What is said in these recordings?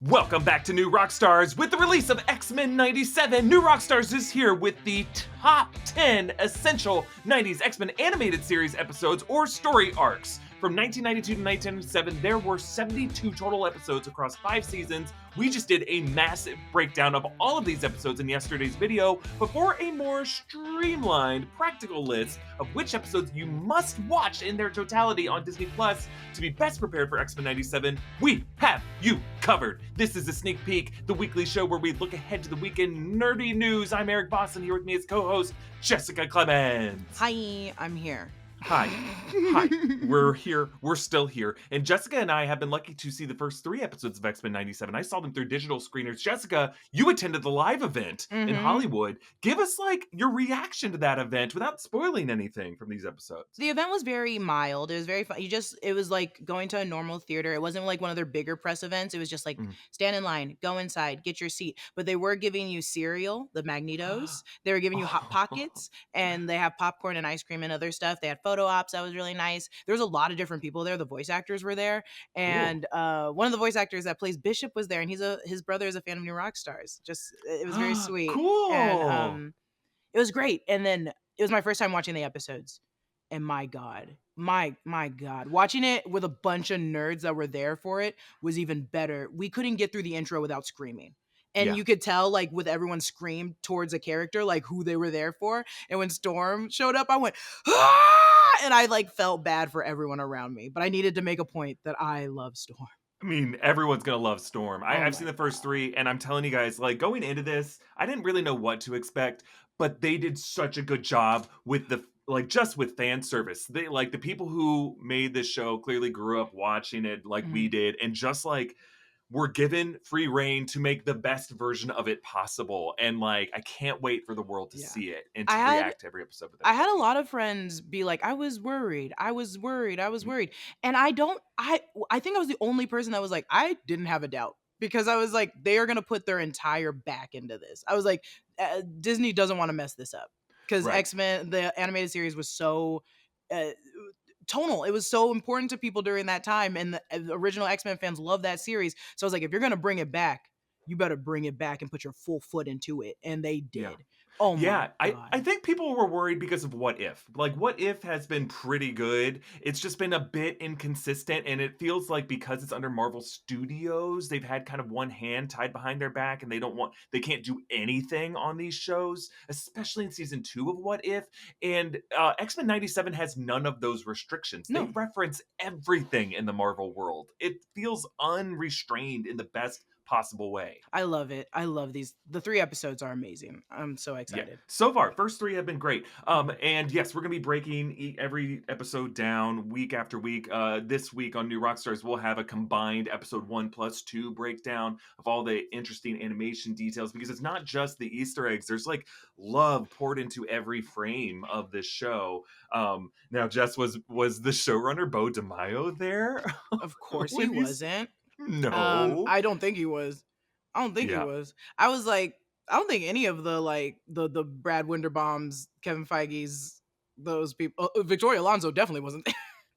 Welcome back to New Rockstars. With the release of X-Men 97, New Rockstars is here with the top 10 essential 90s X-Men animated series episodes or story arcs. From 1992 to 1997, there were 72 total episodes across 5 seasons. We just did a massive breakdown of all of these episodes in yesterday's video, but for a more streamlined, practical list of which episodes you must watch in their totality on Disney Plus to be best prepared for X-Men 97, we have you covered. This is a sneak peek, the weekly show where we look ahead to the weekend nerdy news. I'm Erik Voss, and here with me is co-host Jessica Clemons. Hi, I'm here. Hi. We're here. We're still here. And Jessica and I have been lucky to see the first 3 episodes of X-Men 97. I saw them through digital screeners. Jessica, you attended the live event in Hollywood. Give us your reaction to that event without spoiling anything from these episodes. The event was very mild. It was very fun. It was like going to a normal theater. It wasn't like one of their bigger press events. It was just like stand in line, go inside, get your seat. But they were giving you cereal, the Magnetos. They were giving you Hot Pockets, and they have popcorn and ice cream and other stuff. They had photo ops. That was really nice. There was a lot of different people there. The voice actors were there. And one of the voice actors that plays Bishop was there, and his brother is a fan of New Rockstars. It was very sweet. Cool. And it was great. And then it was my first time watching the episodes. And my God, watching it with a bunch of nerds that were there for it was even better. We couldn't get through the intro without screaming. And you could tell, with everyone screamed towards a character, who they were there for. And when Storm showed up, I went, ah! And I, felt bad for everyone around me. But I needed to make a point that I love Storm. I mean, everyone's going to love Storm. I've seen the first 3, and I'm telling you guys, going into this, I didn't really know what to expect, but they did such a good job with the just with fan service. They the people who made this show clearly grew up watching it we did, and just were given free reign to make the best version of it possible. And I can't wait for the world to see it and to react to every episode with it. I had a lot of friends be like, I was worried. And I think I was the only person that was like, I didn't have a doubt. Because I was like, they are going to put their entire back into this. I was like, Disney doesn't want to mess this up. Because X-Men, the animated series, was so tonal. It was so important to people during that time. And the original X-Men fans love that series. So I was like, if you're going to bring it back, you better bring it back and put your full foot into it. And they did. Yeah. Oh my God. I think people were worried because of What If. What If has been pretty good. It's just been a bit inconsistent, and it feels like because it's under Marvel Studios, they've had kind of one hand tied behind their back, and they can't do anything on these shows, especially in season 2 of What If. And X-Men 97 has none of those restrictions. No. They reference everything in the Marvel world. It feels unrestrained in the best possible way. I love it. I love these. The 3 episodes are amazing. I'm so excited. Yeah. So far, first 3 have been great. And yes, we're gonna be breaking every episode down week after week. This week on New Rockstars, we'll have a combined episode 1+2 breakdown of all the interesting animation details, because it's not just the Easter eggs. There's love poured into every frame of this show. Now, Jess, was the showrunner Bo DeMaio there? Of course he wasn't. No. I don't think he was. He was. I was like, I don't think any of the Brad Winderbaum's, Kevin Feige's, those people. Victoria Alonso definitely wasn't there.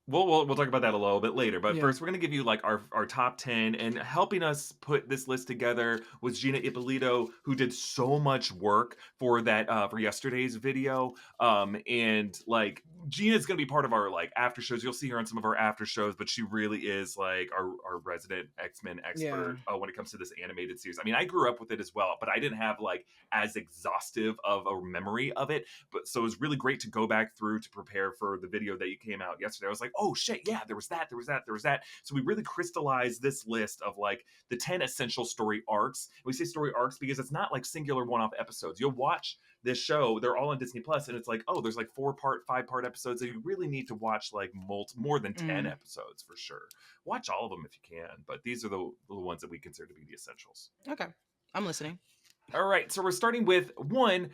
We'll talk about that a little bit later, but first we're going to give you our top 10, and helping us put this list together was Gina Ippolito, who did so much work for that for yesterday's video. And Gina's going to be part of our after shows. You'll see her on some of our after shows, but she really is our resident X-Men expert when it comes to this animated series. I mean, I grew up with it as well, but I didn't have as exhaustive of a memory of it. But so it was really great to go back through to prepare for the video that you came out yesterday. I was like, oh shit, yeah, there was that. So we really crystallized this list of the 10 essential story arcs. We say story arcs because it's not singular one-off episodes. You'll watch this show, they're all on Disney Plus, and it's there's 4-part, 5-part episodes that you really need to watch more than 10 episodes for sure. Watch all of them if you can, but these are the ones that we consider to be the essentials. Okay, I'm listening. All right, so we're starting with the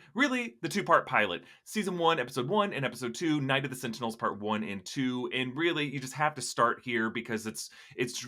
2-part pilot. Season 1, Episode 1, and Episode 2, Night of the Sentinels, Part 1 and 2. And really, you just have to start here because it's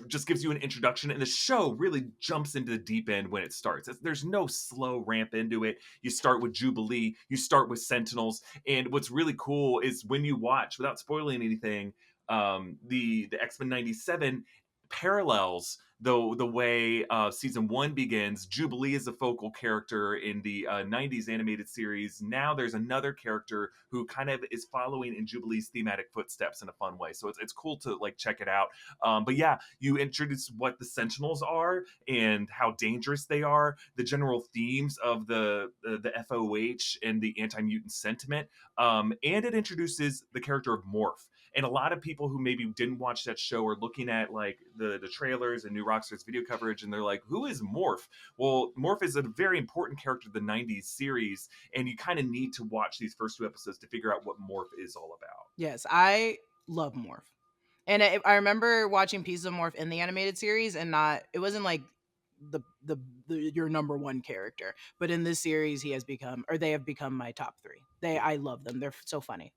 just gives you an introduction, and the show really jumps into the deep end when it starts. There's no slow ramp into it. You start with Jubilee, you start with Sentinels, and what's really cool is when you watch, without spoiling anything, the X-Men 97, parallels the way season 1 begins. Jubilee is a focal character in the 90s animated series. Now there's another character who kind of is following in Jubilee's thematic footsteps in a fun way. So it's cool to like check it out. But yeah, you introduce what the Sentinels are and how dangerous they are, the general themes of the FOH and the anti-mutant sentiment, and it introduces the character of Morph. And a lot of people who maybe didn't watch that show are looking at like the trailers and new Rockstars video coverage, and they're like, who is Morph? Well, Morph is a very important character of the 90s series, and you kind of need to watch these first 2 episodes to figure out what Morph is all about. Yes, I love Morph. And I remember watching pieces of Morph in the animated series, and it wasn't like the your number one character, but in this series they have become my top 3. I love them. They're so funny.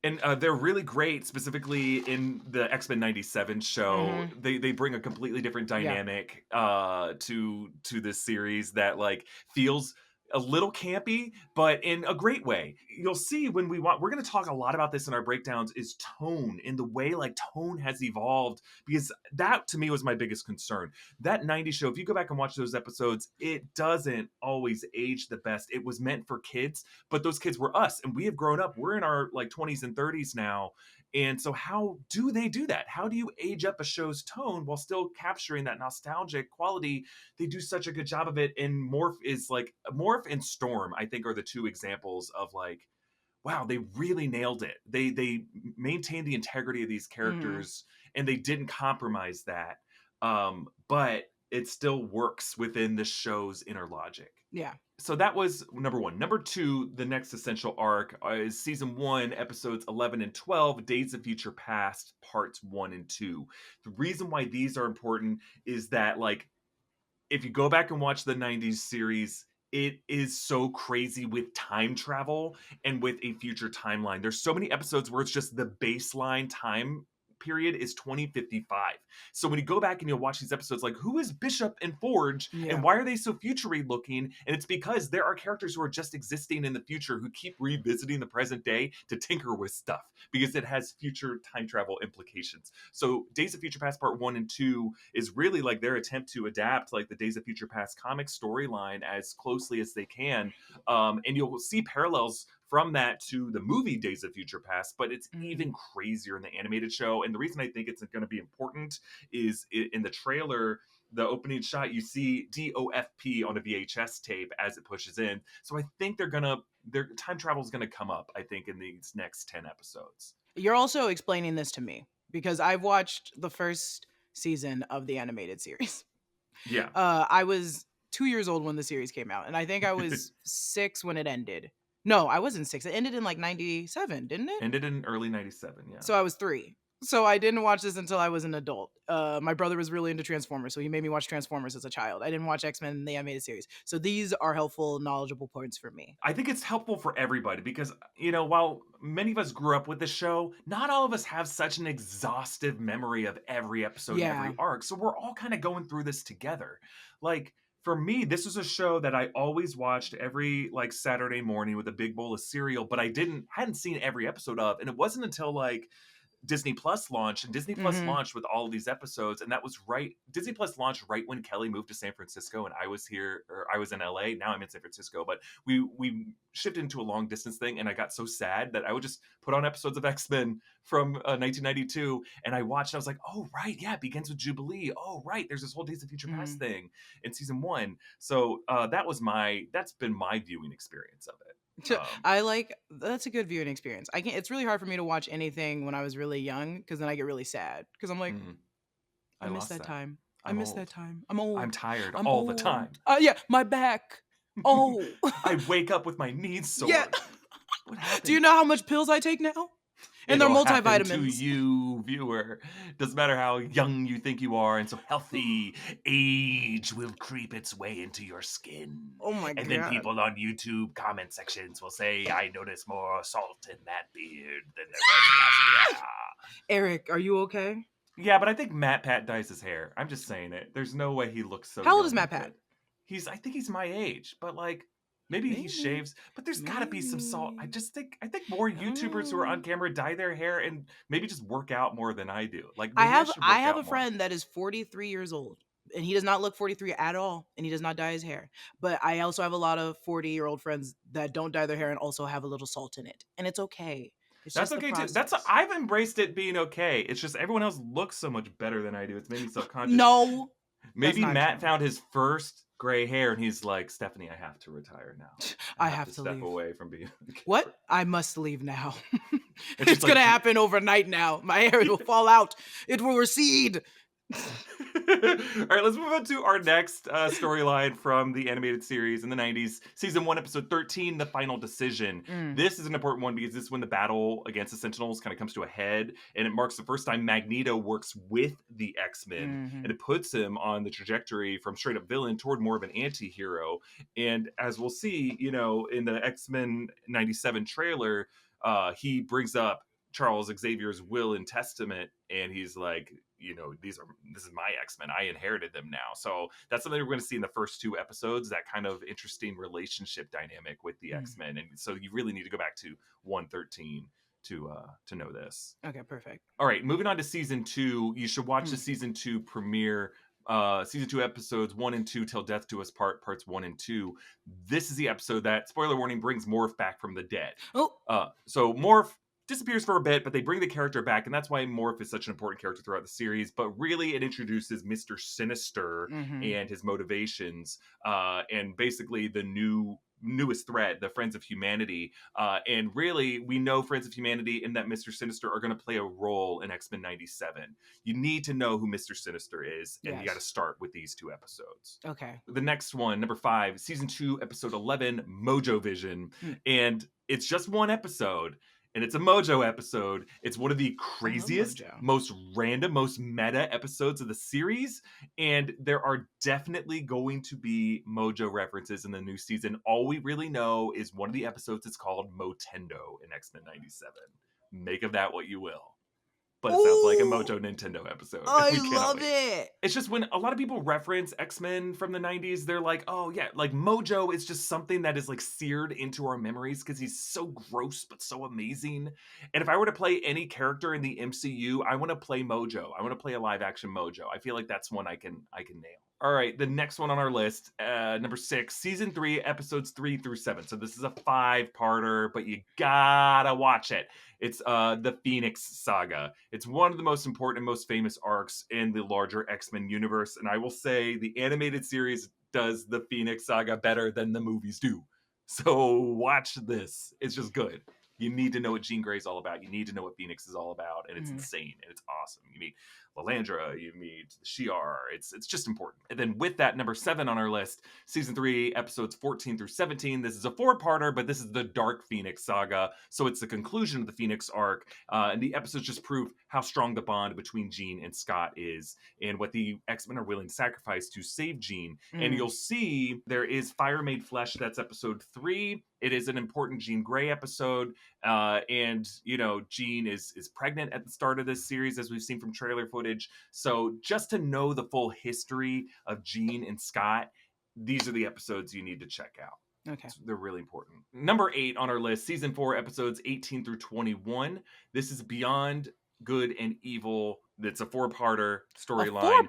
And they're really great, specifically in the X-Men 97 show. They bring a completely different dynamic to this series that like feels a little campy, but in a great way. You'll see when we're going to talk a lot about this in our breakdowns, is tone, in the way like tone has evolved, because that to me was my biggest concern. That 90s show, if you go back and watch those episodes, it doesn't always age the best. It was meant for kids, but those kids were us, and we have grown up. We're in our like 20s and 30s now. And so how do they do that? How do you age up a show's tone while still capturing that nostalgic quality? They do such a good job of it. And Morph and Storm, I think, are the 2 examples of like, wow, they really nailed it. They maintained the integrity of these characters, and they didn't compromise that. But it still works within the show's inner logic. Yeah. So that was number 1. Number 2, the next essential arc is season 1, episodes 11 and 12, Days of Future Past, parts 1 and 2. The reason why these are important is that, like, if you go back and watch the 90s series, it is so crazy with time travel and with a future timeline. There's so many episodes where it's just the baseline time period is 2055. So when you go back and you'll watch these episodes, like, who is Bishop and Forge, and why are they so future-y looking? And it's because there are characters who are just existing in the future who keep revisiting the present day to tinker with stuff, because it has future time travel implications. So Days of Future Past part 1 and 2 is really like their attempt to adapt like the Days of Future Past comic storyline as closely as they can. And you'll see parallels from that to the movie Days of Future Past, but it's even crazier in the animated show. And the reason I think it's going to be important is in the trailer, the opening shot, you see DOFP on a VHS tape as it pushes in. So I think their time travel is going to come up, I think, in these next 10 episodes. You're also explaining this to me because I've watched the first season of the animated series. Yeah. I was 2 years old when the series came out, and I think I was 6 when it ended. No, I wasn't 6. It ended in like 97, didn't it? Ended in early 97, yeah. So I was 3. So I didn't watch this until I was an adult. My brother was really into Transformers, so he made me watch Transformers as a child. I didn't watch X-Men, the animated series. So these are helpful, knowledgeable points for me. I think it's helpful for everybody because, you know, while many of us grew up with the show, not all of us have such an exhaustive memory of every episode and every arc. So we're all kind of going through this together. Like, for me, this was a show that I always watched every like Saturday morning with a big bowl of cereal, but I hadn't seen every episode of. And it wasn't until like Disney Plus launched, and Disney Plus launched with all of these episodes, and that was Disney Plus launched right when Kelly moved to San Francisco, and I was in LA. Now I'm in San Francisco, but we shifted into a long distance thing, and I got so sad that I would just put on episodes of X-Men from 1992, and I watched, and I was like, oh right, yeah, it begins with Jubilee. Oh right, there's this whole Days of Future Past thing in season 1. So that's been my viewing experience of it. That's a good viewing experience. It's really hard for me to watch anything when I was really young, because then I get really sad because I'm like, I miss that time. I miss that time. I'm old. I'm tired all the time. Yeah, my back. Oh, I wake up with my knees sore. Yeah. What happened? Do you know how much pills I take now? And they're multivitamins. To you, viewer. Doesn't matter how young you think you are and so healthy, age will creep its way into your skin. Oh my God. And then people on YouTube comment sections will say, I notice more salt in that beard than there was last year. Eric, are you okay? Yeah, but I think Matt Pat dyes his hair. I'm just saying it. There's no way he looks so How old young is Matt Pat? I think he's my age, but like, Maybe he shaves, but there's got to be some salt. I think more YouTubers who are on camera dye their hair and maybe just work out more than I do. Like maybe I should work I have out a more. friend that is 43 years old, and he does not look 43 at all, and he does not dye his hair. But I also have a lot of 40-year-old friends that don't dye their hair and also have a little salt in it, and it's okay. It's That's just okay the too. process. I've embraced it being okay. It's just everyone else looks so much better than I do. It's made me self-conscious. No, Maybe that's not Matt true. found his first gray hair and he's like, Stephanie, I have to retire now. I have to step leave. away from being. What? I must leave now. It's It's like- gonna happen overnight now. My hair will fall out. It will recede. All right, let's move on to our next storyline from the animated series in the 90s, season 1, episode 13, The Final Decision. This is an important one because this is when the battle against the Sentinels kind of comes to a head, and it marks the first time Magneto works with the X-Men, and it puts him on the trajectory from straight up villain toward more of an anti-hero. And as we'll see, you know, in the X-Men 97 trailer, he brings up Charles Xavier's will and testament, and he's like, you know, this is my X-Men. I inherited them now. So that's something we're going to see in the first 2 episodes, that kind of interesting relationship dynamic with the X-Men. And so you really need to go back to 113 to know this. Okay, perfect. All right, moving on to season 2. You should watch the season 2 premiere. Season 2 episodes 1 and 2, Till Death Do Us Part, parts 1 and 2. This is the episode that, spoiler warning, brings Morph back from the dead. So Morph disappears for a bit, but they bring the character back, and that's why Morph is such an important character throughout the series. But really, it introduces Mr. Sinister and his motivations, and basically the newest threat, the Friends of Humanity. And really, we know Friends of Humanity and that Mr. Sinister are going to play a role in X-Men 97. You need to know who Mr. Sinister is, and you got to start with these 2 episodes. Okay. The next one, number 5, season 2, episode 11, Mojo Vision. And it's just 1 episode. And it's a Mojo episode. It's one of the craziest, most random, most meta episodes of the series. And there are definitely going to be Mojo references in the new season. All we really know is one of the episodes is called Motendo in X-Men 97. Make of that what you will. But it sounds like a Mojo Nintendo episode. I love it. It's just when a lot of people reference X-Men from the 90s, they're like, oh yeah, like Mojo is just something that is like seared into our memories because he's so gross but so amazing. And if I were to play any character in the MCU, I want to play Mojo. I want to play a live action Mojo. I feel like that's one I can nail. All right, the next one on our list, number 6, season 3, episodes 3 through 7. So this is a 5-parter, but you gotta watch it. It's the Phoenix Saga. It's one of the most important and most famous arcs in the larger X-Men universe. And I will say the animated series does the Phoenix Saga better than the movies do. So watch this. It's just good. You need to know what Jean Grey's all about. You need to know what Phoenix is all about. And it's insane. And it's awesome. You meet Lalandra, you meet Shi'ar. It's just important. And then with that, number 7 on our list, season 3, episodes 14 through 17. This is a 4-parter, but this is the Dark Phoenix Saga. So it's the conclusion of the Phoenix arc. And the episodes just prove how strong the bond between Jean and Scott is and what the X-Men are willing to sacrifice to save Jean. And you'll see there is Fire Made Flesh. That's episode 3. It is an important Jean Grey episode. And, you know, Jean is pregnant at the start of this series, as we've seen from trailer footage. So just to know the full history of Jean and Scott, these are the episodes you need to check out. Okay. They're really important. Number 8 on our list, season 4, episodes 18 through 21. This is Beyond Good and Evil. It's a 4-parter storyline.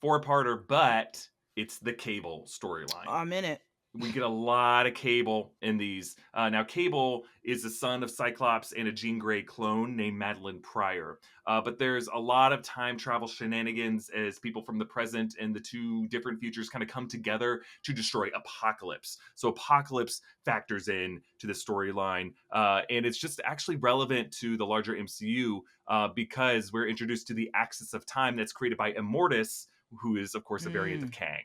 4-parter, but it's the Cable storyline. I'm in it. We get a lot of Cable in these. Now, Cable is the son of Cyclops and a Jean Grey clone named Madeline Pryor. But there's a lot of time travel shenanigans as people from the present and the 2 different futures kind of come together to destroy Apocalypse. So Apocalypse factors in to the storyline. And it's just actually relevant to the larger MCU because we're introduced to the axis of time that's created by Immortus, who is, of course, a variant of Kang.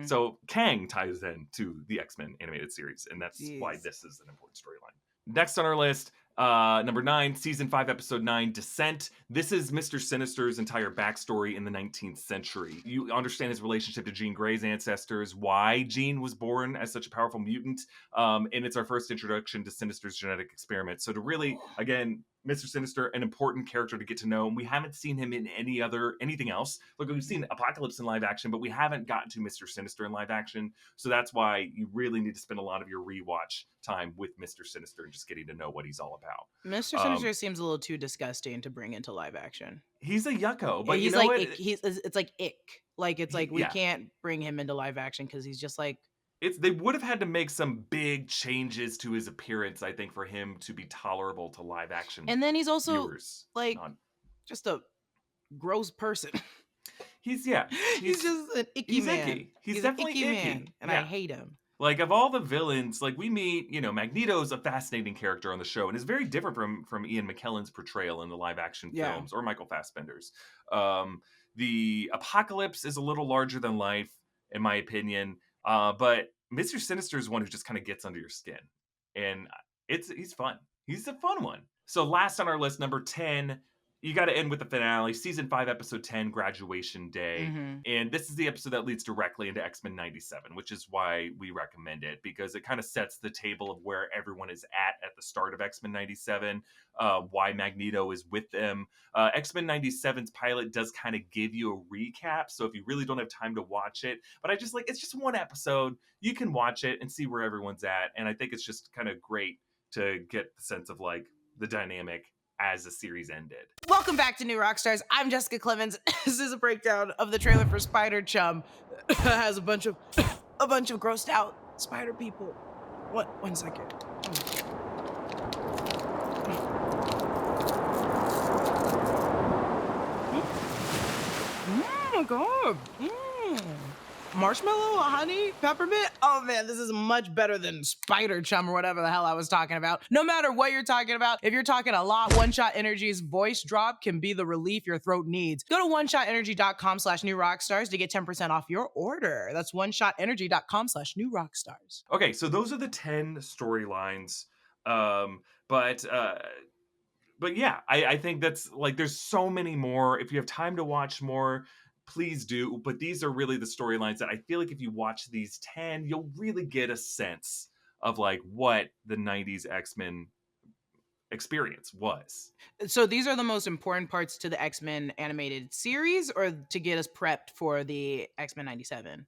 So Kang ties in to the X-Men animated series, and that's why this is an important storyline. Next on our list, number 9, season 5, episode 9, Descent. This is Mr. Sinister's entire backstory in the 19th century. You understand his relationship to Jean Grey's ancestors, why Jean was born as such a powerful mutant, and it's our first introduction to Sinister's genetic experiment. So to really, again, Mr. Sinister, an important character to get to know, and we haven't seen him in anything else. Like, we've seen Apocalypse in live action, but we haven't gotten to Mr. Sinister in live action. So that's why you really need to spend a lot of your rewatch time with Mr. Sinister and just getting to know what he's all about. Mr. Sinister seems a little too disgusting to bring into live action. He's a yucko, but he's you know like what? it's like ick. Like, it's like we can't bring him into live action because he's just like. They would have had to make some big changes to his appearance, I think, for him to be tolerable to live action. And then he's also viewers, just a gross person. He's just an icky man. Icky. He's definitely an icky man, and I hate him. Like, of all the villains, like, we meet, Magneto's a fascinating character on the show and is very different from Ian McKellen's portrayal in the live action films or Michael Fassbender's. The Apocalypse is a little larger than life, in my opinion. But Mr. Sinister is one who just kind of gets under your skin, and he's fun. He's a fun one. So last on our list, number 10, you got to end with the finale, season 5, episode 10, Graduation Day. Mm-hmm. And this is the episode that leads directly into X-Men 97, which is why we recommend it, because it kind of sets the table of where everyone is at the start of X-Men 97, why Magneto is with them. X-Men 97's pilot does kind of give you a recap, so if you really don't have time to watch it, but it's just one episode, you can watch it and see where everyone's at, and I think it's just kind of great to get the sense of, like, the dynamic as the series ended. Welcome back to New Rockstars. I'm Jessica Clemons. This is a breakdown of the trailer for Spider Chum. It has a bunch of grossed out spider people. One second. Oh my god. Marshmallow, honey, peppermint. Oh man, this is much better than Spider Chum or whatever the hell I was talking about. No matter what you're talking about, if you're talking a lot, One Shot Energy's voice drop can be the relief your throat needs. Go to oneshotenergy.com/newrockstars to get 10% off your order. That's oneshotenergy.com/newrockstars. Okay, so those are the 10 storylines. But yeah, I think that's, like, there's so many more. If you have time to watch more, please do, but these are really the storylines that I feel like if you watch these 10, you'll really get a sense of, like, what the 90s X-Men experience was. So these are the most important parts to the X-Men animated series, or to get us prepped for the X-Men 97?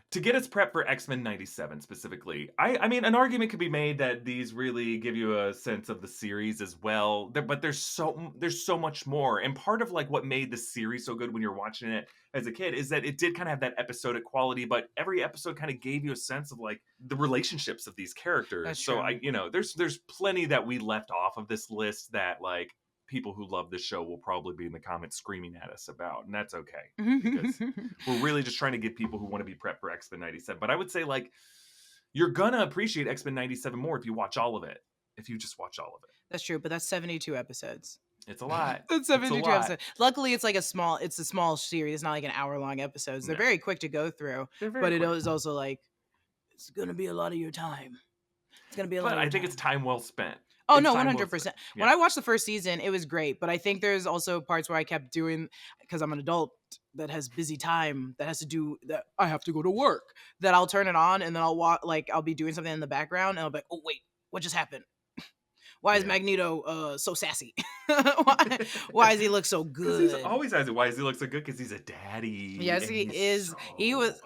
To get us prepped for X-Men 97 specifically. I mean, an argument could be made that these really give you a sense of the series as well, but there's so much more. And part of, like, what made the series so good when you're watching it as a kid is that it did kind of have that episodic quality, but every episode kind of gave you a sense of, like, the relationships of these characters. That's so true. there's plenty that we left off of this list that, like, people who love this show will probably be in the comments screaming at us about, and that's okay, because we're really just trying to get people who want to be prepped for X-Men 97. But I would say, like, you're gonna appreciate X-Men 97 more if you watch all of it. If you just watch all of it. That's true, but that's 72 episodes. It's a lot. That's 72 episodes. Luckily, it's a small series. It's not like an hour-long episodes. They're very quick to go through, but it is also, like, it's gonna be a lot of your time. It's gonna be a lot. But I think it's time well spent. Oh, no, 100%. When I watched the first season, it was great. But I think there's also parts where I kept doing, because I'm an adult that has busy time, that I have to go to work, that I'll turn it on and then I'll be doing something in the background and I'll be like, oh, wait, what just happened? Why is Magneto so sassy? Why does he look so good? He's always sassy. Why does he look so good? Because he's a daddy. Yes, he is. So... He was...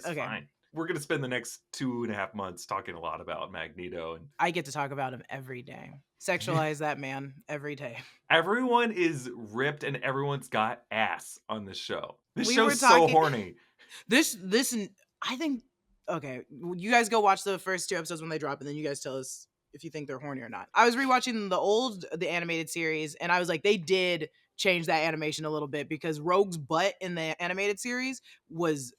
okay. Fine. We're going to spend the next 2.5 months talking a lot about Magneto. And I get to talk about him every day. Sexualize that man every day. Everyone is ripped and everyone's got ass on this show. This show's so horny. This, I think, okay, you guys go watch the first 2 episodes when they drop, and then you guys tell us if you think they're horny or not. I was rewatching the animated series, and I was like, they did change that animation a little bit, because Rogue's butt in the animated series was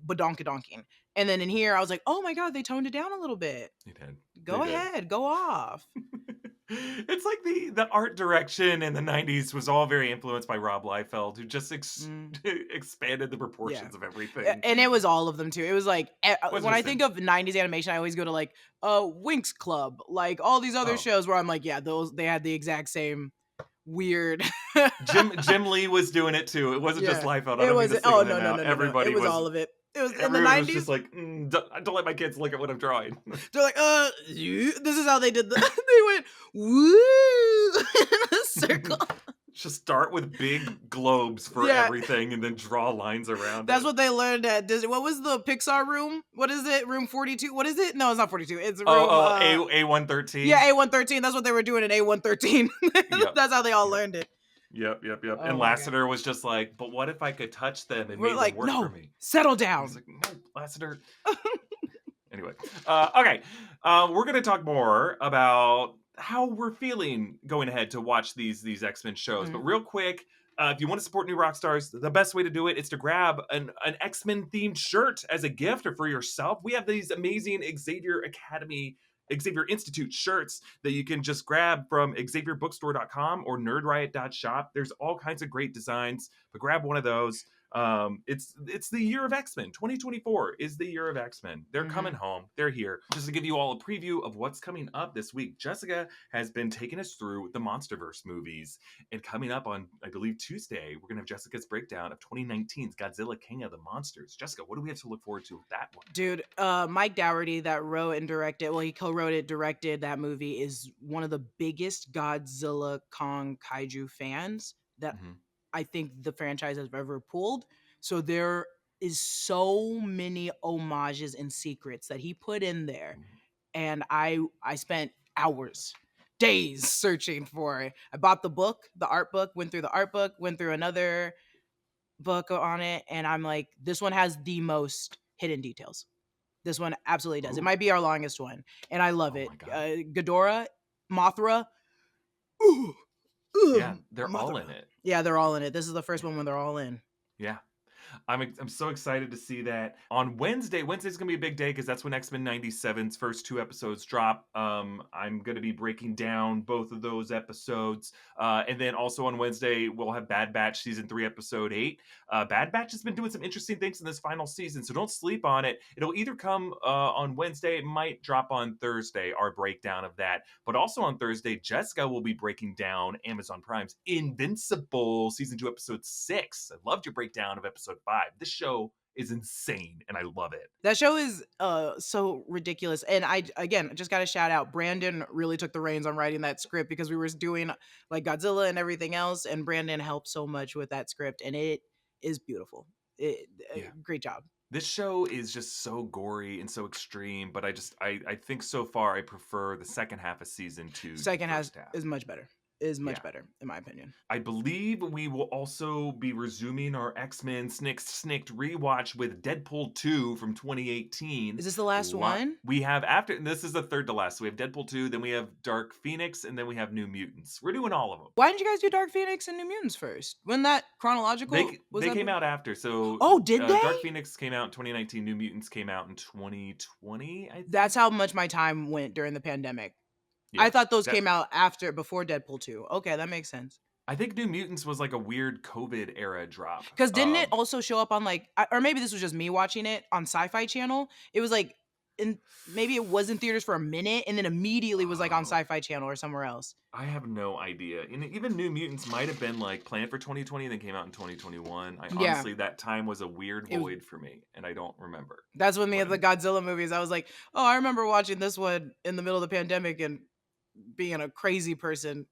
badonkadonking. And then in here, I was like, oh my God, they toned it down a little bit. They did. Go ahead. Go off. It's like the art direction in the 90s was all very influenced by Rob Liefeld, who just expanded the proportions of everything. And it was all of them, too. It was like, when I think of 90s animation, I always go to, like, Winx Club, like all these other shows where I'm like, yeah, they had the exact same weird. Jim Lee was doing it, too. It wasn't just Liefeld. No. Everybody was all of it. It was in the Everyone was 90s. just like, don't let my kids look at what I'm drawing. They're like, this is how they did they went, woo, in a circle. Just start with big globes for everything and then draw lines around That's it. what they learned at Disney. What was the Pixar room? What is it? Room 42? What is it? No, it's not 42. It's room... A113. Yeah, A113. That's what they were doing in A113. Yep. That's how they all learned it. Yep. Oh And my Lassiter was just like, but what if I could touch them and We're make like, them work no, for me? settle down. I was like, no, Lassiter. Anyway, okay. We're going to talk more about how we're feeling going ahead to watch these X-Men shows. But real quick, if you want to support New Rockstars, the best way to do it is to grab an X-Men themed shirt as a gift or for yourself. We have these amazing Xavier Institute shirts that you can just grab from xavierbookstore.com or nerdriot.shop. There's all kinds of great designs, but grab one of those. It's the year of X-Men. 2024 is the year of X-Men. They're coming home. They're here. Just to give you all a preview of what's coming up this week, Jessica has been taking us through the MonsterVerse movies. And coming up on, I believe, Tuesday, we're going to have Jessica's breakdown of 2019's Godzilla King of the Monsters. Jessica, what do we have to look forward to with that one? Dude, Mike Dougherty that wrote and directed, well, he co-wrote it, directed that movie, is one of the biggest Godzilla Kong kaiju fans that I think the franchise has ever pulled. So there is so many homages and secrets that he put in there. And I spent hours, days searching for it. I bought the book, the art book, went through the art book, went through another book on it. And I'm like, this one has the most hidden details. This one absolutely does. It might be our longest one. And I love it. Ghidorah, Mothra. Yeah, they're all in it. Yeah, they're all in it. This is the first one when they're all in. Yeah. I'm so excited to see that on Wednesday. Wednesday's gonna be a big day because that's when X-Men 97's first 2 episodes drop. I'm gonna be breaking down both of those episodes, and then also on Wednesday we'll have Bad Batch season 3 episode 8. Bad Batch has been doing some interesting things in this final season, so don't sleep on it. It'll either come on Wednesday, it might drop on Thursday, our breakdown of that. But also on Thursday, Jessica will be breaking down Amazon Prime's Invincible season 2 episode 6. I loved your breakdown of episode 5. This show is insane and I love it. That show is so ridiculous. And I just got to shout out, Brandon really took the reins on writing that script because we were doing like Godzilla and everything else, and Brandon helped so much with that script, and it is beautiful. Great job. This show is just so gory and so extreme, but I think so far I prefer the second half of season 2. Second half is much better. Better, in my opinion. I believe we will also be resuming our X-Men Snicked rewatch with Deadpool 2 from 2018. Is this the last one? We have this is the third to last. So we have Deadpool 2, then we have Dark Phoenix, and then we have New Mutants. We're doing all of them. Why didn't you guys do Dark Phoenix and New Mutants first? Wasn't that chronological? They came out after. So did they? Dark Phoenix came out in 2019. New Mutants came out in 2020. I think. That's how much my time went during the pandemic. Yeah, I thought those came out before Deadpool 2. Okay, that makes sense. I think New Mutants was like a weird COVID era drop. Because didn't it also show up on or maybe this was just me watching it on Sci-Fi Channel? It was like, maybe it was in theaters for a minute and then immediately was like on Sci-Fi Channel or somewhere else. I have no idea. And even New Mutants might have been like planned for 2020 and then came out in 2021. Honestly, that time was a weird void for me and I don't remember. That's when the Godzilla movies, I was like, oh, I remember watching this one in the middle of the pandemic and being a crazy person.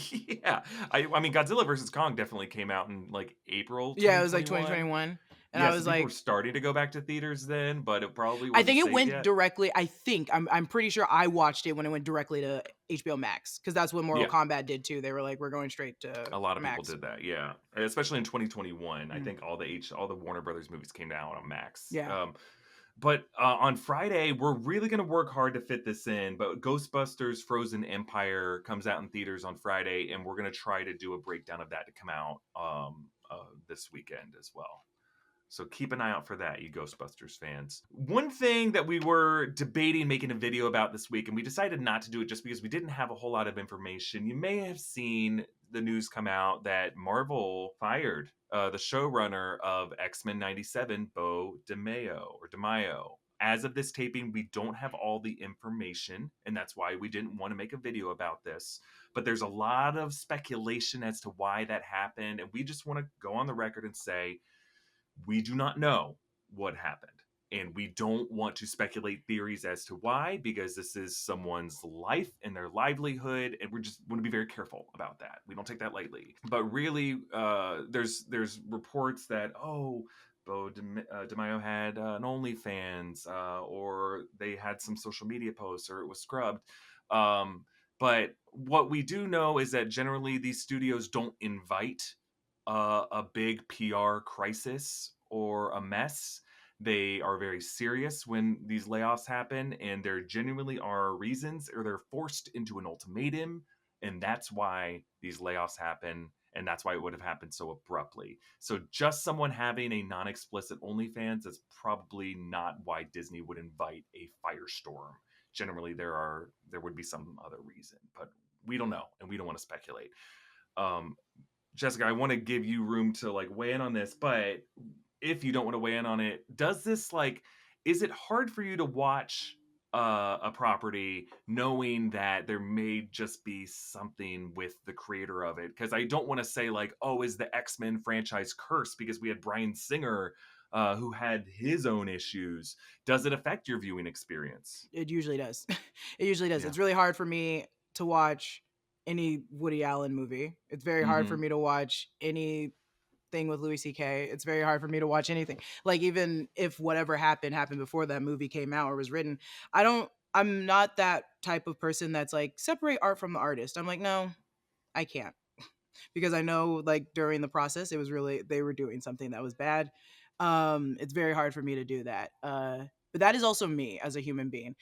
Yeah. I mean, Godzilla vs. Kong definitely came out in like April 2021. Yeah, it was like 2021. And I was like, we're starting to go back to theaters then, but it probably wasn't I think it went yet. directly. I'm pretty sure I watched it when it went directly to HBO Max, because that's what Mortal Kombat did too. They were like, we're going straight to a lot of Max. people did that, yeah. Especially in 2021, I think all the Warner Brothers movies came out on Max. Yeah. But on Friday, we're really going to work hard to fit this in. But Ghostbusters Frozen Empire comes out in theaters on Friday, and we're going to try to do a breakdown of that to come out this weekend as well. So keep an eye out for that, you Ghostbusters fans. One thing that we were debating making a video about this week, and we decided not to do it just because we didn't have a whole lot of information. You may have seen the news come out that Marvel fired the showrunner of X-Men 97, Bo DeMaio. As of this taping, we don't have all the information, and that's why we didn't want to make a video about this. But there's a lot of speculation as to why that happened, and we just want to go on the record and say, we do not know what happened. And we don't want to speculate theories as to why, because this is someone's life and their livelihood, and we just want to be very careful about that. We don't take that lightly. But really, there's reports that Bo DeMaio had an OnlyFans, or they had some social media posts, or it was scrubbed. But what we do know is that generally these studios don't invite a big PR crisis or a mess. They are very serious when these layoffs happen, and there genuinely are reasons, or they're forced into an ultimatum, and that's why these layoffs happen, and that's why it would have happened so abruptly. So just someone having a non-explicit OnlyFans is probably not why Disney would invite a firestorm. Generally, there would be some other reason, but we don't know, and we don't want to speculate. Jessica, I want to give you room to like weigh in on this, but if you don't want to weigh in on it, is it hard for you to watch a property knowing that there may just be something with the creator of it? Because I don't want to say like, oh, is the X-Men franchise cursed because we had Bryan Singer who had his own issues? Does it affect your viewing experience? It usually does. It usually does. Yeah. It's really hard for me to watch any Woody Allen movie. It's very hard for me to watch anything with Louis C.K. It's very hard for me to watch anything. Like, even if whatever happened before that movie came out or was written, I'm not that type of person that's like, separate art from the artist. I'm like, no, I can't. Because I know, like, during the process, they were doing something that was bad. It's very hard for me to do that. But that is also me as a human being.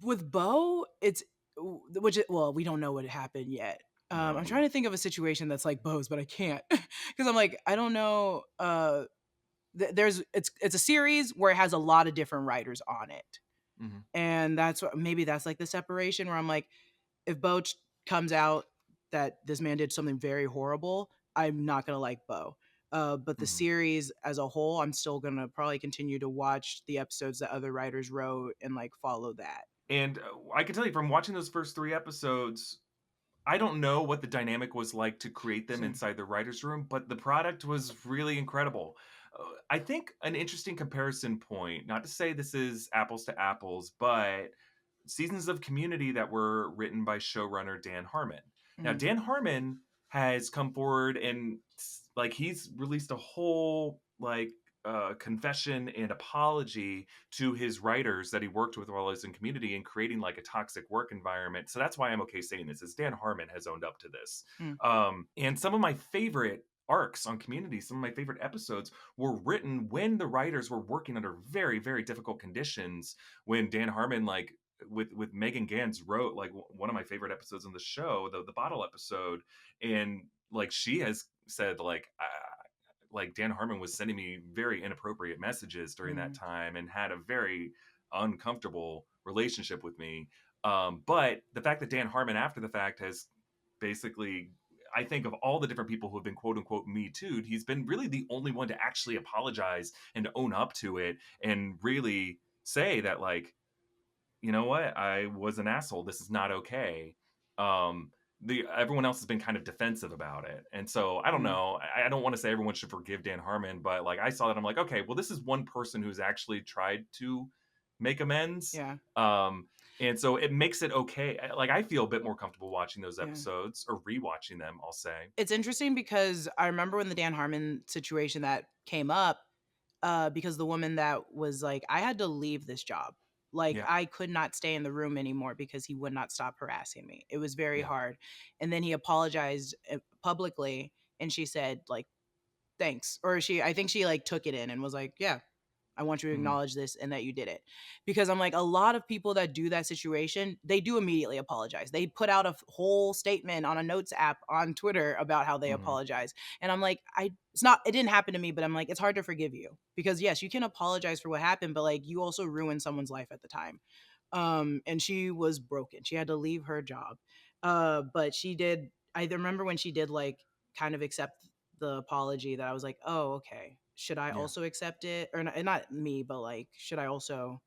With Bo, we don't know what happened yet. No. I'm trying to think of a situation that's like Bo's, but I can't because I'm like, I don't know. It's a series where it has a lot of different writers on it, and maybe that's like the separation where I'm like, if Bo comes out that this man did something very horrible, I'm not gonna like Bo. But the series as a whole, I'm still gonna probably continue to watch the episodes that other writers wrote and like follow that. And I can tell you from watching those first 3 episodes, I don't know what the dynamic was like to create them inside the writer's room, but the product was really incredible. I think an interesting comparison point, not to say this is apples to apples, but seasons of Community that were written by showrunner Dan Harmon. Now, Dan Harmon has come forward and like he's released a whole like confession and apology to his writers that he worked with while he was in Community and creating like a toxic work environment. So that's why I'm okay saying this is Dan Harmon has owned up to this. And some of my favorite arcs on Community, some of my favorite episodes were written when the writers were working under very, very difficult conditions. When Dan Harmon, like with Megan Gans, wrote like one of my favorite episodes on the show, the bottle episode, and like she has said like Dan Harmon was sending me very inappropriate messages during that time and had a very uncomfortable relationship with me. But the fact that Dan Harmon after the fact has basically, I think of all the different people who have been quote unquote Me Too'd, he's been really the only one to actually apologize and to own up to it and really say that like, you know what, I was an asshole. This is not okay. Everyone else has been kind of defensive about it, and so I don't know. I don't want to say everyone should forgive Dan Harmon, but like I saw that, I'm like, okay, well, this is one person who's actually tried to make amends. Yeah. And so it makes it okay. Like I feel a bit more comfortable watching those episodes or rewatching them, I'll say. It's interesting because I remember when the Dan Harmon situation that came up, because the woman that was like, I had to leave this job. Like, I could not stay in the room anymore because he would not stop harassing me. It was very hard. And then he apologized publicly, and she said, like, thanks. Or I think she like took it in and was like, yeah, I want you to acknowledge this and that you did it. Because I'm like, a lot of people that do that situation, they do immediately apologize. They put out a whole statement on a notes app on Twitter about how they apologize. And I'm like, it didn't happen to me, but I'm like, it's hard to forgive you. Because yes, you can apologize for what happened, but like you also ruined someone's life at the time. And she was broken. She had to leave her job. But I remember when she did like kind of accept the apology, that I was like, oh, okay. Should I also accept it? Or not me, but like, should I also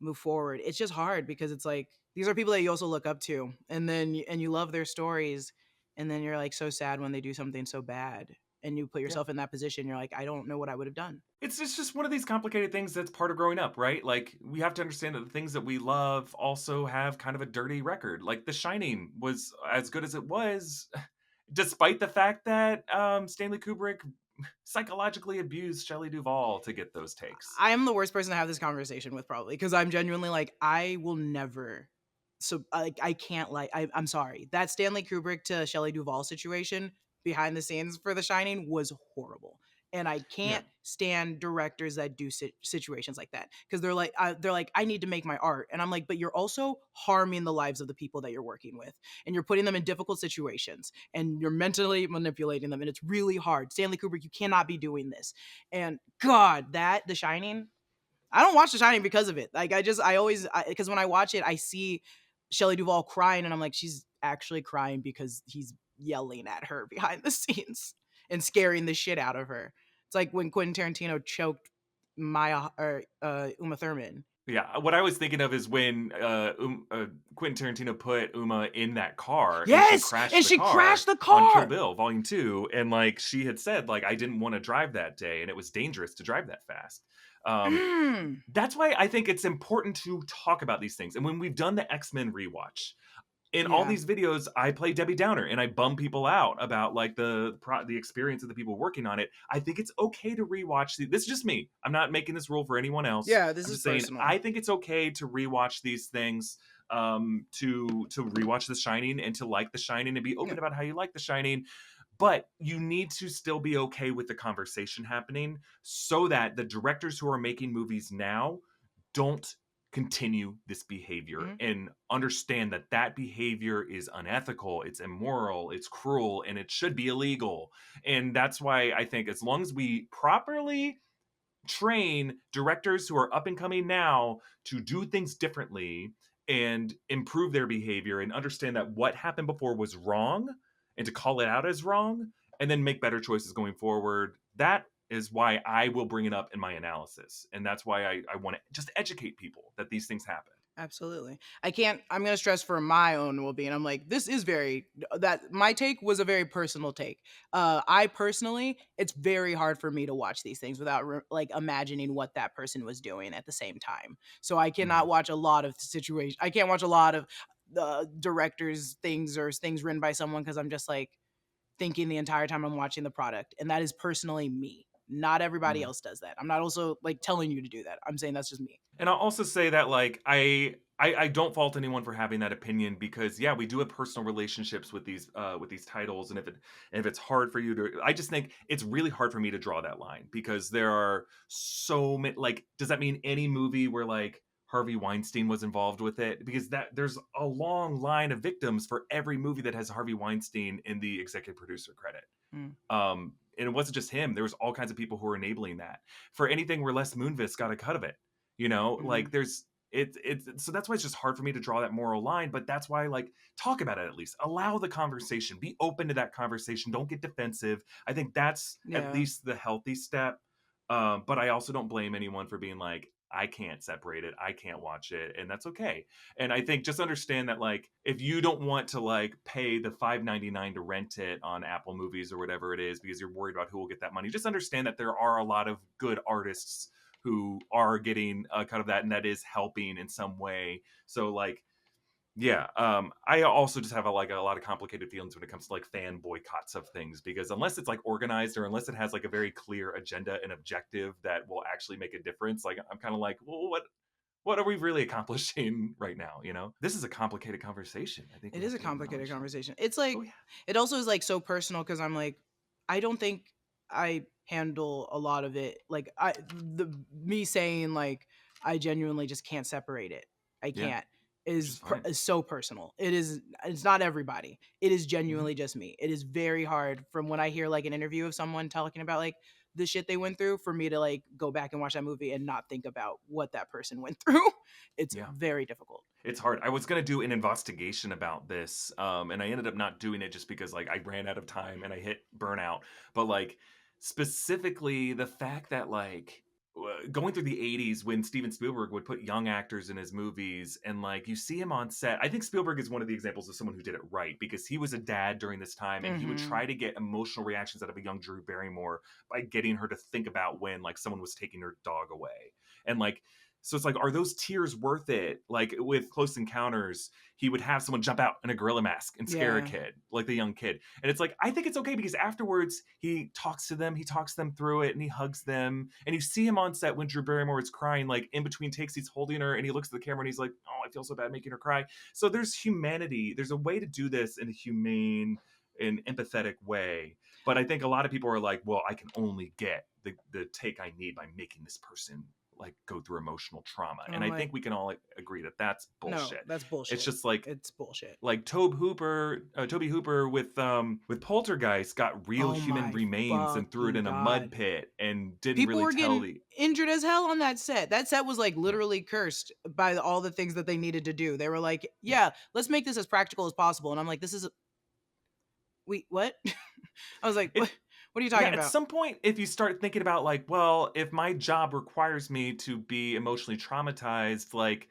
move forward? It's just hard because it's like, these are people that you also look up to, and then you love their stories, and then you're like so sad when they do something so bad. and you put yourself in that position. You're like, I don't know what I would have done. It's just one of these complicated things that's part of growing up, right? Like, we have to understand that the things that we love also have kind of a dirty record. Like, The Shining was as good as it was, despite the fact that Stanley Kubrick psychologically abused Shelley Duvall to get those takes. I am the worst person to have this conversation with, probably, because I'm genuinely like, I will never. So I can't, like, I'm sorry. That Stanley Kubrick to Shelley Duvall situation behind the scenes for The Shining was horrible. And I Yeah. can't stand directors that do situations like that, because they're like, I need to make my art, and I'm like, but you're also harming the lives of the people that you're working with, and you're putting them in difficult situations, and you're mentally manipulating them, and it's really hard. Stanley Kubrick, you cannot be doing this. And God, that The Shining, I don't watch The Shining because of it. Like, I always, because when I watch it, I see Shelley Duvall crying, and I'm like, she's actually crying because he's yelling at her behind the scenes and scaring the shit out of her. It's like when Quentin Tarantino choked Uma Thurman. Yeah, what I was thinking of is when Quentin Tarantino put Uma in that car, Yes, and she crashed the car on on Kill Bill Volume 2, and like she had said, like, I didn't want to drive that day, and it was dangerous to drive that fast. That's why I think it's important to talk about these things. And when we've done the X-Men rewatch, in all these videos, I play Debbie Downer and I bum people out about like the experience of the people working on it. I think it's okay to rewatch this is just me. I'm not making this rule for anyone else. Yeah, this I'm is just saying, personal. I think it's okay to rewatch these things, to rewatch The Shining and to like The Shining and be open about how you like The Shining. But you need to still be okay with the conversation happening so that the directors who are making movies now don't continue this behavior and understand that that behavior is unethical, it's immoral, it's cruel, and it should be illegal. And that's why I think as long as we properly train directors who are up and coming now to do things differently and improve their behavior and understand that what happened before was wrong and to call it out as wrong and then make better choices going forward, that is why I will bring it up in my analysis. And that's why I want to just educate people that these things happen. Absolutely. I'm going to stress for my own well-being. I'm like, this is my take was a very personal take. I personally, it's very hard for me to watch these things without like imagining what that person was doing at the same time. So I cannot watch a lot of situations. I can't watch a lot of the directors' things or things written by someone, because I'm just like thinking the entire time I'm watching the product. And that is personally me. Not everybody else does that. I'm not also like telling you to do that. I'm saying that's just me. And I'll also say that like I don't fault anyone for having that opinion, because yeah, we do have personal relationships with these titles, and if it's hard for you to, I just think it's really hard for me to draw that line, because there are so many, like, does that mean any movie where like Harvey Weinstein was involved with it? Because that there's a long line of victims for every movie that has Harvey Weinstein in the executive producer credit. And it wasn't just him. There was all kinds of people who were enabling that. For anything where Les Moonves got a cut of it, like there's so that's why it's just hard for me to draw that moral line. But that's why, like, talk about it, at least allow the conversation, be open to that conversation, don't get defensive. I think that's at least the healthy step. But I also don't blame anyone for being like, I can't separate it, I can't watch it, and that's okay. And I think just understand that, like, if you don't want to like pay the $5.99 to rent it on Apple Movies or whatever it is because you're worried about who will get that money, just understand that there are a lot of good artists who are getting a cut of that, and that is helping in some way. So like, yeah, I also just have a lot of complicated feelings when it comes to like fan boycotts of things, because unless it's like organized or unless it has like a very clear agenda and objective that will actually make a difference, like I'm kind of like, well, what are we really accomplishing right now? This is a complicated conversation. I think it is a complicated conversation. It's like, Oh, yeah. It also is like so personal, because I'm like, I don't think I handle a lot of it. Like me saying like, I genuinely just can't separate it. I can't. Is so personal. It's not everybody. It is genuinely just me. It is very hard from when I hear like an interview of someone talking about like the shit they went through, for me to like go back and watch that movie and not think about what that person went through. It's very difficult. It's hard. I was going to do an investigation about this, and I ended up not doing it just because like I ran out of time and I hit burnout. But like, specifically the fact that like going through the 80s when Steven Spielberg would put young actors in his movies, and like you see him on set. I think Spielberg is one of the examples of someone who did it right, because he was a dad during this time, and he would try to get emotional reactions out of a young Drew Barrymore by getting her to think about when like someone was taking her dog away. And like, so it's like, are those tears worth it? Like with Close Encounters, he would have someone jump out in a gorilla mask and scare a kid, like the young kid. And it's like, I think it's okay, because afterwards he talks to them through it, and he hugs them. And you see him on set when Drew Barrymore is crying, like in between takes, he's holding her and he looks at the camera and he's like, oh, I feel so bad making her cry. So there's humanity. There's a way to do this in a humane and empathetic way. But I think a lot of people are like, well, I can only get the take I need by making this person like go through emotional trauma. And I think we can all agree that that's bullshit. No, that's bullshit. It's just like, it's bullshit. Like Tobe Hooper with Poltergeist got real human remains and threw it in a mud pit and didn't People really were tell getting injured as hell on that set. That set was like literally cursed by all the things that they needed to do. They were like, yeah, let's make this as practical as possible. And I'm like, wait, what? I was like, what are you talking about? At some point, if you start thinking about like, well, if my job requires me to be emotionally traumatized, like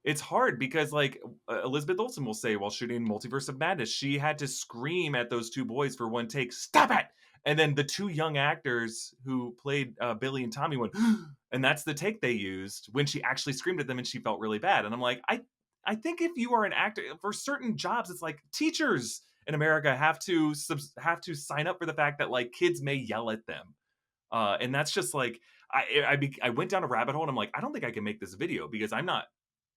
it's hard, because like Elizabeth Olsen will say while shooting Multiverse of Madness, she had to scream at those two boys for one take, stop it! And then the two young actors who played Billy and Tommy went, and that's the take they used when she actually screamed at them, and she felt really bad. And I'm like, I think if you are an actor for certain jobs, it's like teachers in America have to sign up for the fact that like kids may yell at them, and that's just like I went down a rabbit hole, and I'm like, I don't think I can make this video because I'm not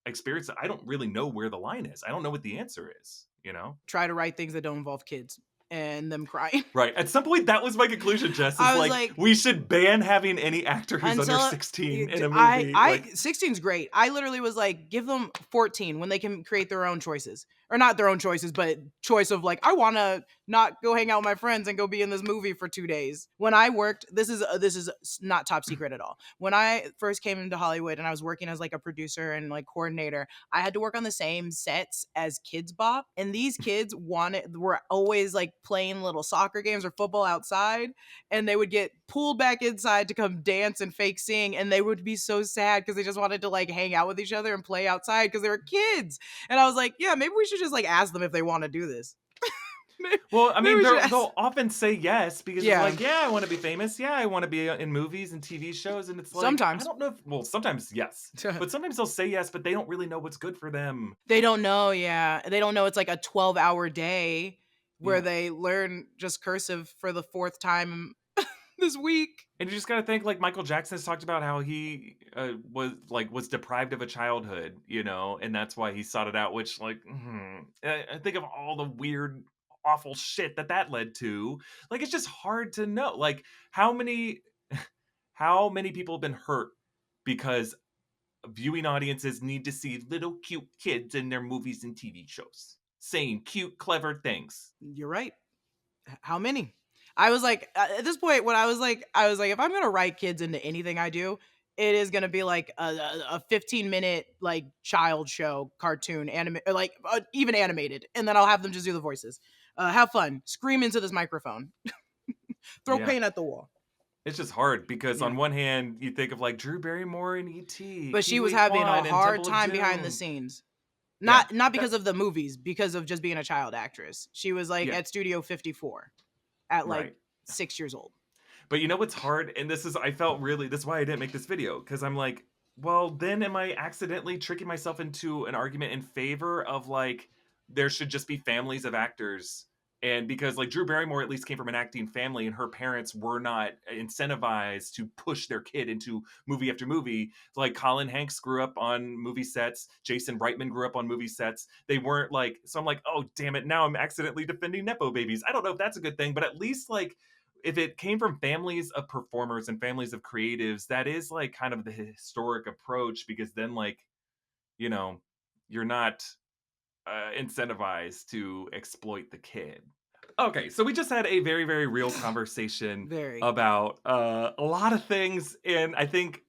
experienced. I don't really know where the line is. I don't know what the answer is. You know, try to write things that don't involve kids and them crying. Right. At some point, that was my conclusion, Jess. Is I was like, we should ban having any actor who's under 16 in a movie. 16's great. I literally was like, give them 14 when they can create their own choices. Or not their own choices, but choice of like, I want to not go hang out with my friends and go be in this movie for 2 days. When I worked, this is not top secret at all. When I first came into Hollywood and I was working as like a producer and like coordinator, I had to work on the same sets as Kids Bop. And these kids were always like playing little soccer games or football outside. And they would get pulled back inside to come dance and fake sing. And they would be so sad because they just wanted to like hang out with each other and play outside because they were kids. And I was like, yeah, maybe we should just like ask them if they want to do this. Well, I mean, they'll often say yes because it's like, yeah, I want to be famous. Yeah, I want to be in movies and TV shows. And it's like, sometimes. I don't know. Well, sometimes yes. But sometimes they'll say yes, but they don't really know what's good for them. They don't know, yeah. They don't know it's like a 12-hour day where they learn just cursive for the 4th time this week. And you just got to think, like Michael Jackson has talked about how he was deprived of a childhood, you know, and that's why he sought it out. Which, like, I think of all the weird, awful shit that led to. Like, it's just hard to know, like, how many people have been hurt because viewing audiences need to see little cute kids in their movies and TV shows saying cute, clever things. You're right. How many? I was like, at this point, when I was like, if I'm gonna write kids into anything I do, it is gonna be like a 15-minute like child show, cartoon, like even animated, and then I'll have them just do the voices. Have fun, scream into this microphone, throw paint at the wall. It's just hard because on one hand you think of like Drew Barrymore and E.T., but she was having a hard time behind the scenes. Not because of the movies, because of just being a child actress. She was like at Studio 54 at like 6 years old. But you know what's hard? And this is why I didn't make this video. Because I'm like, well, then am I accidentally tricking myself into an argument in favor of like, there should just be families of actors? And because like Drew Barrymore at least came from an acting family and her parents were not incentivized to push their kid into movie after movie. Like Colin Hanks grew up on movie sets. Jason Reitman grew up on movie sets. They weren't like, so I'm like, oh, damn it. Now I'm accidentally defending Nepo babies. I don't know if that's a good thing, but at least like if it came from families of performers and families of creatives, that is like kind of the historic approach, because then like, you know, you're not incentivized to exploit the kid. Okay, so we just had a very, very real conversation about a lot of things, and I think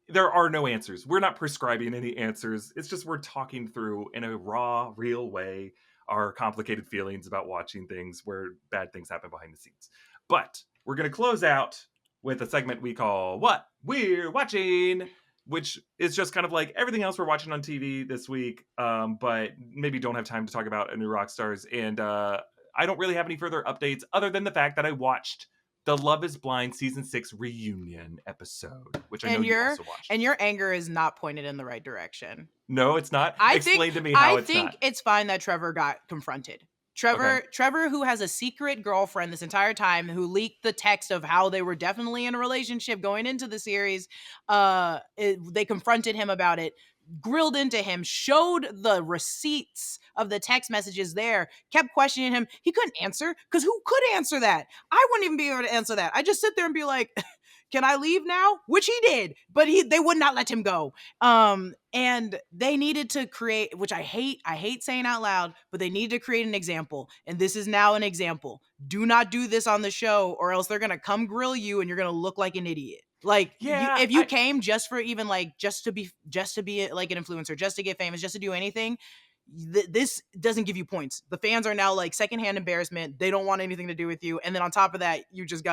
there are no answers. We're not prescribing any answers. It's just we're talking through in a raw, real way our complicated feelings about watching things where bad things happen behind the scenes. But we're going to close out with a segment we call What We're Watching, which is just kind of like everything else we're watching on TV this week, but maybe don't have time to talk about a new Rockstars. And I don't really have any further updates other than the fact that I watched the Love is Blind Season 6 reunion episode, which I know you also watched. And your anger is not pointed in the right direction. No, it's not. Explain to me how it's not. I think it's fine that Trevor got confronted. Trevor, who has a secret girlfriend this entire time, who leaked the text of how they were definitely in a relationship going into the series. They confronted him about it, grilled into him, showed the receipts of the text messages there, kept questioning him. He couldn't answer, because who could answer that? I wouldn't even be able to answer that. I just sit there and be like, can I leave now? Which he did, but they would not let him go. And they needed to create, which I hate saying out loud, but they needed to create an example. And this is now an example. Do not do this on the show, or else they're going to come grill you and you're going to look like an idiot. Like, if you came just for even like, just to be like an influencer, just to get famous, just to do anything, this doesn't give you points. The fans are now like secondhand embarrassment. They don't want anything to do with you. And then on top of that, you just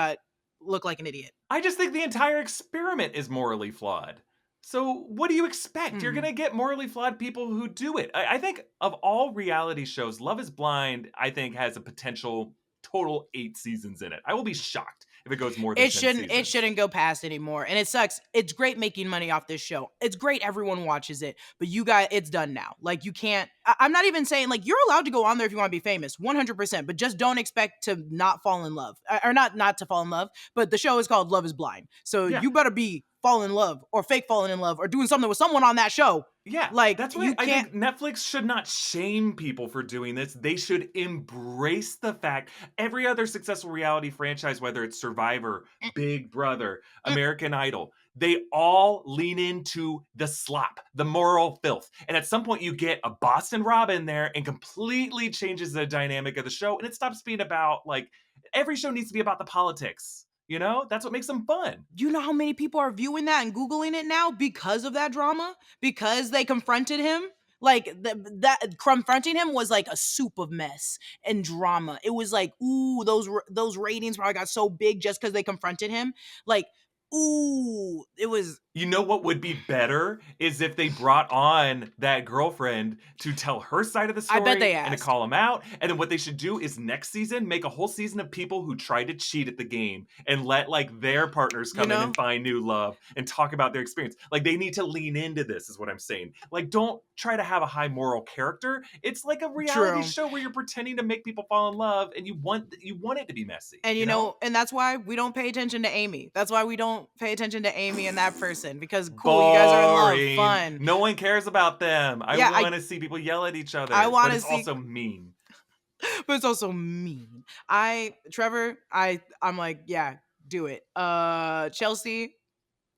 look like an idiot. I just think the entire experiment is morally flawed. So what do you expect? You're going to get morally flawed people who do it. I think of all reality shows, Love is Blind, I think, has a potential total 8 seasons in it. I will be shocked if it goes more than 10 seasons. It shouldn't go past anymore. And it sucks. It's great making money off this show. It's great everyone watches it. But you guys, it's done now. Like, you can't... I'm not even saying, like, you're allowed to go on there if you want to be famous, 100%. But just don't expect to not fall in love. Or not to fall in love. But the show is called Love is Blind. So you better be fall in love or fake falling in love or doing something with someone on that show. Yeah, like, that's why I think Netflix should not shame people for doing this. They should embrace the fact every other successful reality franchise, whether it's Survivor, Big Brother, American Idol, they all lean into the slop, the moral filth. And at some point you get a Boston Rob in there and completely changes the dynamic of the show. And it stops being about, like, every show needs to be about the politics. You know, that's what makes them fun. You know how many people are viewing that and Googling it now because of that drama? Because they confronted him? Like, that confronting him was like a soup of mess and drama. It was like, ooh, those ratings probably got so big just because they confronted him. Like, ooh, it was... You know what would be better is if they brought on that girlfriend to tell her side of the story. I bet they asked. And to call him out. And then what they should do is next season, make a whole season of people who tried to cheat at the game and let, like, their partners come in and find new love and talk about their experience. Like, they need to lean into this is what I'm saying. Like, don't try to have a high moral character. It's like a reality show where you're pretending to make people fall in love and you want it to be messy. And you know, and that's why we don't pay attention to Amy. That's why we don't pay attention to Amy and that person. Because cool, you guys are in love, fun. No one cares about them. I want to see people yell at each other. But it's also mean. But it's also mean. Trevor, I'm like, yeah, do it. Chelsea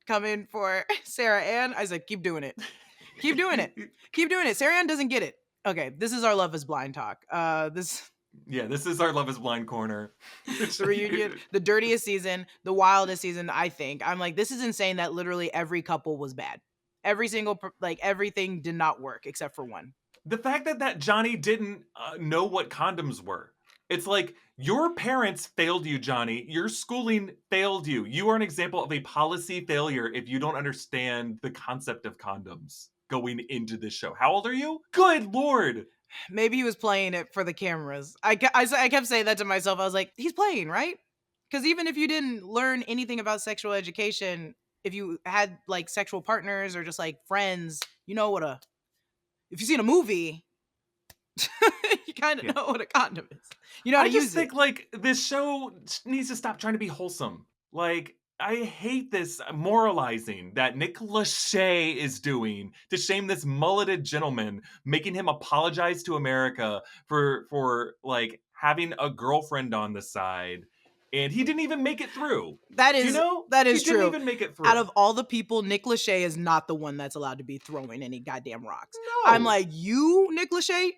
coming for Sarah Ann. I said, keep doing it. Keep doing it. Keep doing it. Sarah Ann doesn't get it. Okay, this is our Love is Blind talk. This is our Love is Blind corner. The reunion, the dirtiest season, the wildest season, I think. I'm like, this is insane that literally every couple was bad. Every single, like, everything did not work except for one. The fact that Johnny didn't know what condoms were. It's like, your parents failed you, Johnny. Your schooling failed you. You are an example of a policy failure if you don't understand the concept of condoms going into this show. How old are you? Good Lord. Maybe he was playing it for the cameras. I kept saying that to myself. I was like, he's playing, right? Because even if you didn't learn anything about sexual education, if you had, like, sexual partners or just, like, friends, you know if you've seen a movie, you kind of know what a condom is. You know how to use it. I just think, like, this show needs to stop trying to be wholesome. Like, I hate this moralizing that Nick Lachey is doing to shame this mulleted gentleman, making him apologize to America for like having a girlfriend on the side. And he didn't even make it through. That is he true. Didn't even make it through. Out of all the people, Nick Lachey is not the one that's allowed to be throwing any goddamn rocks. No. I'm like, you, Nick Lachey,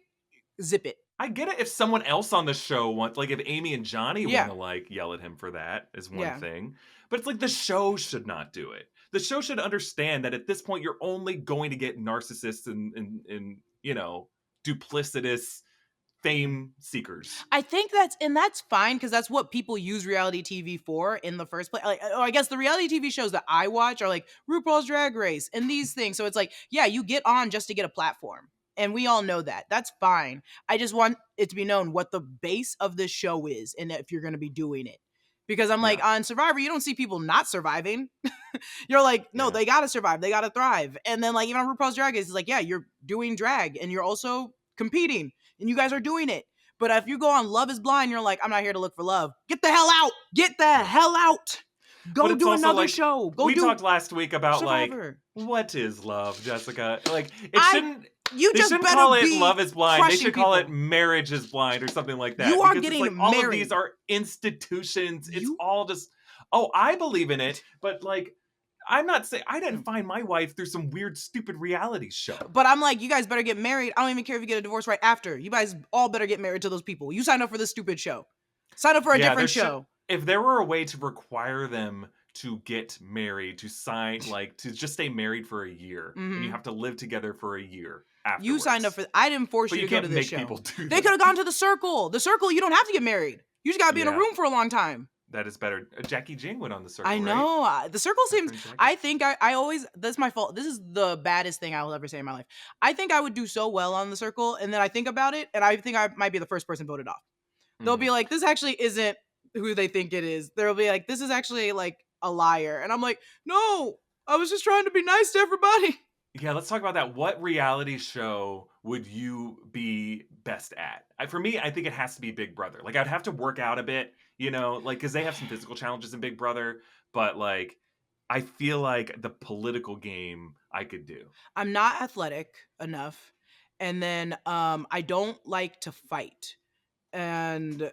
zip it. I get it if someone else on the show wants, like, if Amy and Johnny want to, like, yell at him for that is one thing. But it's like, the show should not do it. The show should understand that at this point, you're only going to get narcissists and you know, duplicitous fame seekers. I think that's fine because that's what people use reality TV for in the first place. Like, I guess the reality TV shows that I watch are like RuPaul's Drag Race and these things. So it's like, yeah, you get on just to get a platform. And we all know that. That's fine. I just want it to be known what the base of this show is and if you're going to be doing it. Because I'm like, on Survivor, you don't see people not surviving. You're like, no, they got to survive. They got to thrive. And then like, even on RuPaul's Drag Race, it's like, yeah, you're doing drag and you're also competing and you guys are doing it. But if you go on Love is Blind, you're like, I'm not here to look for love. Get the hell out. Get the hell out. Go do another show. We talked last week about Survivor. like, what is love, Jessica? Like, You they just shouldn't better call it be Love is Blind. They should call it people. Marriage is Blind or something like that. You are because getting it's like, all of married. these are institutions. It's all just, I believe in it, but like, I'm not saying I didn't find my wife through some weird, stupid reality show. But I'm like, you guys better get married. I don't even care if you get a divorce right after. You guys all better get married to those people. You signed up for this stupid show. Sign up for a different show. If there were a way to require them to get married, to sign, like, to just stay married for a year, and you have to live together for a year afterwards. You signed up for. I didn't force you to go to this show. People do they could have gone to the Circle. The Circle, you don't have to get married. You just got to be in a room for a long time. That is better. Jackie Jing went on the Circle. I know. Right? The Circle seems. I think I always. That's my fault. This is the baddest thing I will ever say in my life. I think I would do so well on the Circle, and then I think about it, and I think I might be the first person voted off. They'll be like, "This actually isn't who they think it is." They'll be like, "This is actually like a liar," and I'm like, "No, I was just trying to be nice to everybody." Yeah, let's talk about that. What reality show would you be best at? For me, I think it has to be Big Brother. Like, I'd have to work out a bit, you know, like, because they have some physical challenges in Big Brother, but like, I feel like the political game I could do. I'm not athletic enough, and then I don't like to fight. And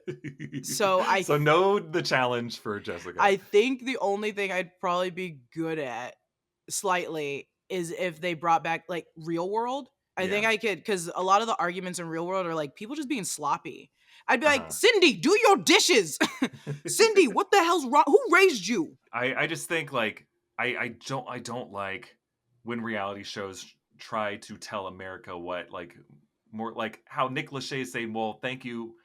so the challenge for Jessica. I think the only thing I'd probably be good at slightly is if they brought back like Real World. I think I could, because a lot of the arguments in Real World are like people just being sloppy. I'd be like, Cindy, do your dishes. Cindy, what the hell's wrong? Who raised you? I just think like I don't like when reality shows try to tell America what, like, more like how Nick Lachey is saying, well, thank you,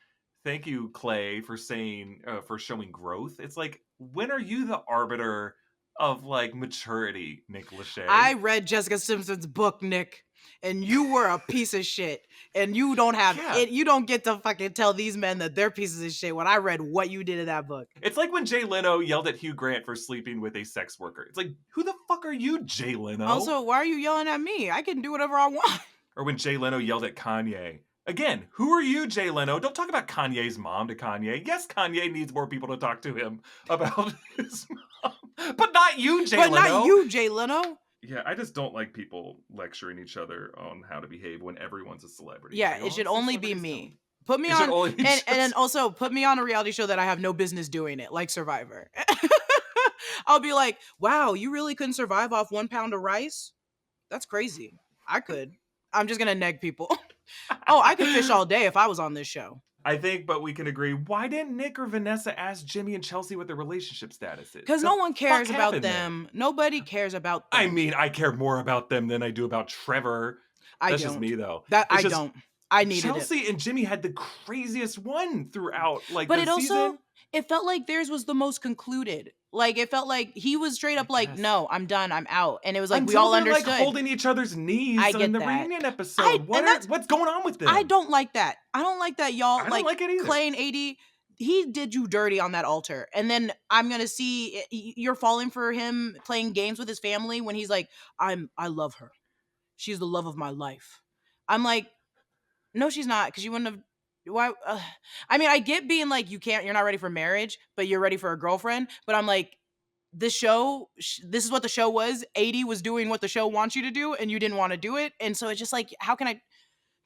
Clay, for saying for showing growth. It's like, when are you the arbiter of like maturity, Nick Lachey? I read Jessica Simpson's book, Nick, and you were a piece of shit, and you don't have it. You don't get to fucking tell these men that they're pieces of shit when I read what you did in that book. It's like when Jay Leno yelled at Hugh Grant for sleeping with a sex worker. It's like, who the fuck are you, Jay Leno? Also, why are you yelling at me? I can do whatever I want. Or when Jay Leno yelled at Kanye. Again, who are you, Jay Leno? Don't talk about Kanye's mom to Kanye. Yes, Kanye needs more people to talk to him about his mom. But not you, Jay Leno. But not you, Jay Leno. Yeah, I just don't like people lecturing each other on how to behave when everyone's a celebrity. Yeah, it should only be me. Put me on, and then also put me on a reality show that I have no business doing it, like Survivor. I'll be like, wow, you really couldn't survive off 1 pound of rice? That's crazy. I could. I'm just going to neg people. Oh, I could fish all day if I was on this show. I think, but we can agree. Why didn't Nick or Vanessa ask Jimmy and Chelsea what their relationship status is? Because no one cares about them. Nobody cares about them. I mean, I care more about them than I do about Trevor. That's just me, though. I don't. I needed Chelsea and Jimmy had the craziest one throughout, like, but the season. Also, it felt like theirs was the most concluded. Like, it felt like he was straight up like, no, I'm done, I'm out. And it was like, we all understood. Like, holding each other's knees in the reunion episode. What's going on with them? I don't like that. I don't like that, y'all. I don't like it either. Clay and AD, he did you dirty on that altar. And then I'm going to see you're falling for him playing games with his family when he's like, I love her. She's the love of my life. I'm like, no, she's not, because you wouldn't have. Why? I mean, I get being like, you're not ready for marriage, but you're ready for a girlfriend. But I'm like, this is what the show was. 80 was doing what the show wants you to do, and you didn't want to do it. And so it's just like, how can I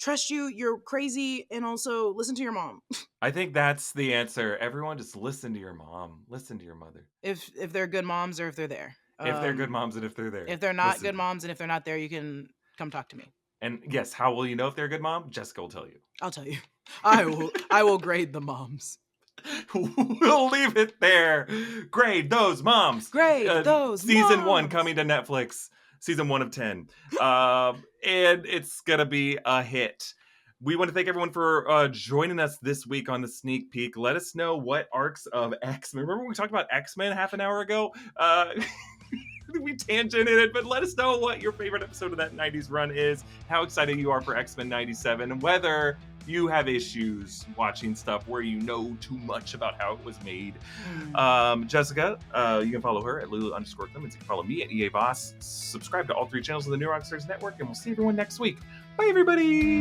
trust you? You're crazy, and also listen to your mom. I think that's the answer. Everyone just listen to your mom. Listen to your mother. If they're good moms or if they're there. If they're good moms and if they're there. If they're not good moms and if they're not there, you can come talk to me. And yes, how will you know if they're a good mom? Jessica will tell you. I'll tell you. I will grade the moms. We'll leave it there. Grade those moms. Grade those Season moms. 1 coming to Netflix. Season 1 of 10. And it's going to be a hit. We want to thank everyone for joining us this week on the sneak peek. Let us know what arcs of X-Men. Remember when we talked about X-Men half an hour ago? We tangented it, but let us know what your favorite episode of that 90s run is, how excited you are for X-Men 97, and whether you have issues watching stuff where you know too much about how it was made. Jessica, you can follow her at Lulu_Clemons. You can follow me at EA Voss. Subscribe to all 3 channels of the New Rockstars Network, and we'll see everyone next week. Bye, everybody!